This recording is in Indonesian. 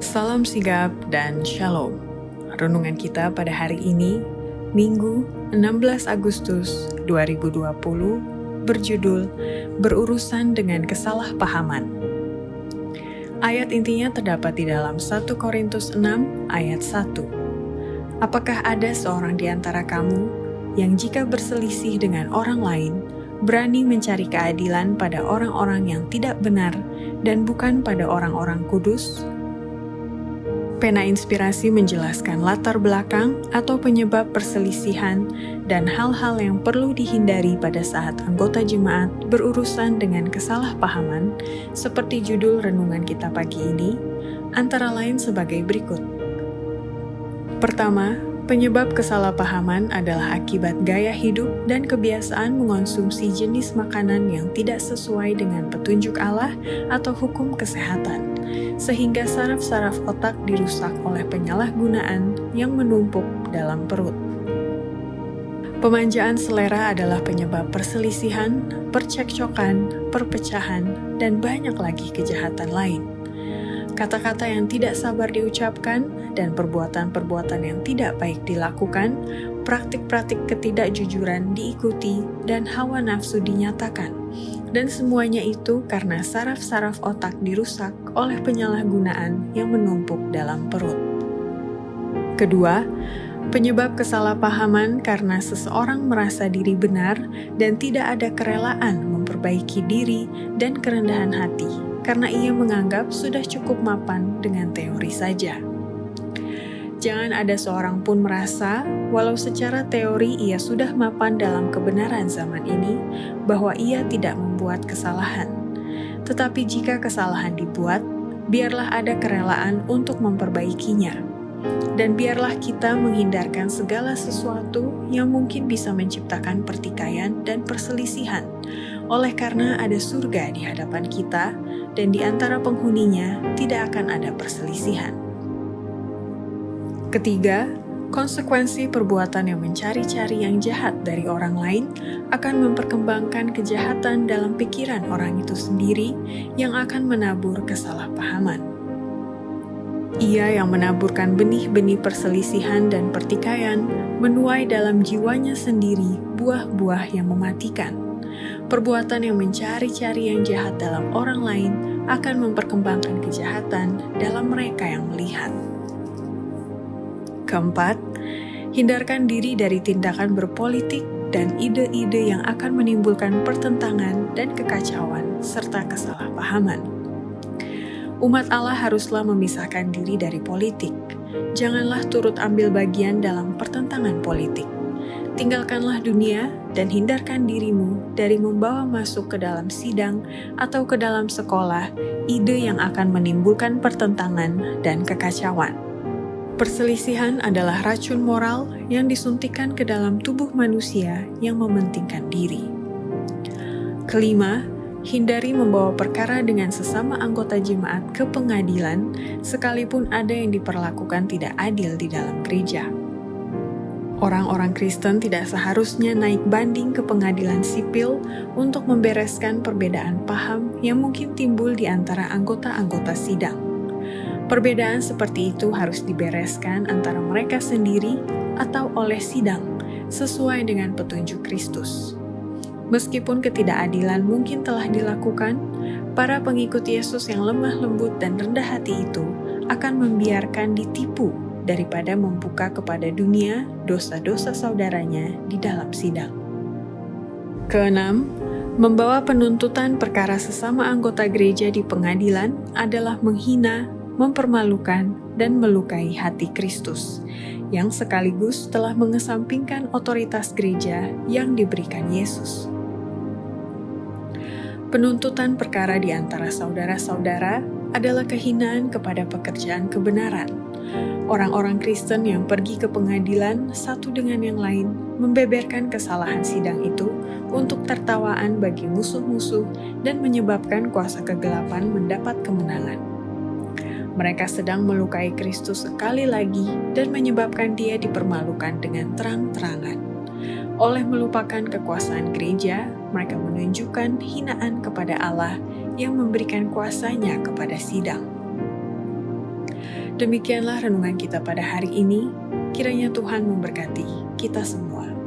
Salam sigap dan shalom. Renungan kita pada hari ini, Minggu 16 Agustus 2020, berjudul Berurusan dengan Kesalahpahaman. Ayat intinya terdapat di dalam 1 Korintus 6 ayat 1. Apakah ada seorang di antara kamu yang jika berselisih dengan orang lain, berani mencari keadilan pada orang-orang yang tidak benar dan bukan pada orang-orang kudus? Pena Inspirasi menjelaskan latar belakang atau penyebab perselisihan dan hal-hal yang perlu dihindari pada saat anggota jemaat berurusan dengan kesalahpahaman, seperti judul renungan kita pagi ini, antara lain sebagai berikut. Pertama, penyebab kesalahpahaman adalah akibat gaya hidup dan kebiasaan mengonsumsi jenis makanan yang tidak sesuai dengan petunjuk Allah atau hukum kesehatan, sehingga saraf-saraf otak dirusak oleh penyalahgunaan yang menumpuk dalam perut. Pemanjaan selera adalah penyebab perselisihan, percekcokan, perpecahan, dan banyak lagi kejahatan lain. Kata-kata yang tidak sabar diucapkan, dan perbuatan-perbuatan yang tidak baik dilakukan, praktik-praktik ketidakjujuran diikuti, dan hawa nafsu dinyatakan. Dan semuanya itu karena saraf-saraf otak dirusak oleh penyalahgunaan yang menumpuk dalam perut. Kedua, penyebab kesalahpahaman karena seseorang merasa diri benar dan tidak ada kerelaan memperbaiki diri dan kerendahan hati, karena ia menganggap sudah cukup mapan dengan teori saja. Jangan ada seorang pun merasa, walau secara teori ia sudah mapan dalam kebenaran zaman ini, bahwa ia tidak membuat kesalahan. Tetapi jika kesalahan dibuat, biarlah ada kerelaan untuk memperbaikinya. Dan biarlah kita menghindarkan segala sesuatu yang mungkin bisa menciptakan pertikaian dan perselisihan, oleh karena ada surga di hadapan kita, dan di antara penghuninya tidak akan ada perselisihan. Ketiga, konsekuensi perbuatan yang mencari-cari yang jahat dari orang lain akan memperkembangkan kejahatan dalam pikiran orang itu sendiri yang akan menabur kesalahpahaman. Ia yang menaburkan benih-benih perselisihan dan pertikaian menuai dalam jiwanya sendiri buah-buah yang mematikan. Perbuatan yang mencari-cari yang jahat dalam orang lain akan memperkembangkan kejahatan dalam mereka yang melihat. Keempat, hindarkan diri dari tindakan berpolitik dan ide-ide yang akan menimbulkan pertentangan dan kekacauan serta kesalahpahaman. Umat Allah haruslah memisahkan diri dari politik. Janganlah turut ambil bagian dalam pertentangan politik. Tinggalkanlah dunia dan hindarkan dirimu dari membawa masuk ke dalam sidang atau ke dalam sekolah ide yang akan menimbulkan pertentangan dan kekacauan. Perselisihan adalah racun moral yang disuntikkan ke dalam tubuh manusia yang mementingkan diri. Kelima, hindari membawa perkara dengan sesama anggota jemaat ke pengadilan, sekalipun ada yang diperlakukan tidak adil di dalam gereja. Orang-orang Kristen tidak seharusnya naik banding ke pengadilan sipil untuk membereskan perbedaan paham yang mungkin timbul di antara anggota-anggota sidang. Perbedaan seperti itu harus dibereskan antara mereka sendiri atau oleh sidang, sesuai dengan petunjuk Kristus. Meskipun ketidakadilan mungkin telah dilakukan, para pengikut Yesus yang lemah lembut dan rendah hati itu akan membiarkan ditipu daripada membuka kepada dunia dosa-dosa saudaranya di dalam sidang. Keenam, membawa penuntutan perkara sesama anggota gereja di pengadilan adalah menghina, mempermalukan, dan melukai hati Kristus, yang sekaligus telah mengesampingkan otoritas gereja yang diberikan Yesus. Penuntutan perkara di antara saudara-saudara adalah kehinaan kepada pekerjaan kebenaran. Orang-orang Kristen yang pergi ke pengadilan satu dengan yang lain membeberkan kesalahan sidang itu untuk tertawaan bagi musuh-musuh dan menyebabkan kuasa kegelapan mendapat kemenangan. Mereka sedang melukai Kristus sekali lagi dan menyebabkan dia dipermalukan dengan terang-terangan. Oleh melupakan kekuasaan gereja, mereka menunjukkan hinaan kepada Allah yang memberikan kuasanya kepada sidang. Demikianlah renungan kita pada hari ini. Kiranya Tuhan memberkati kita semua.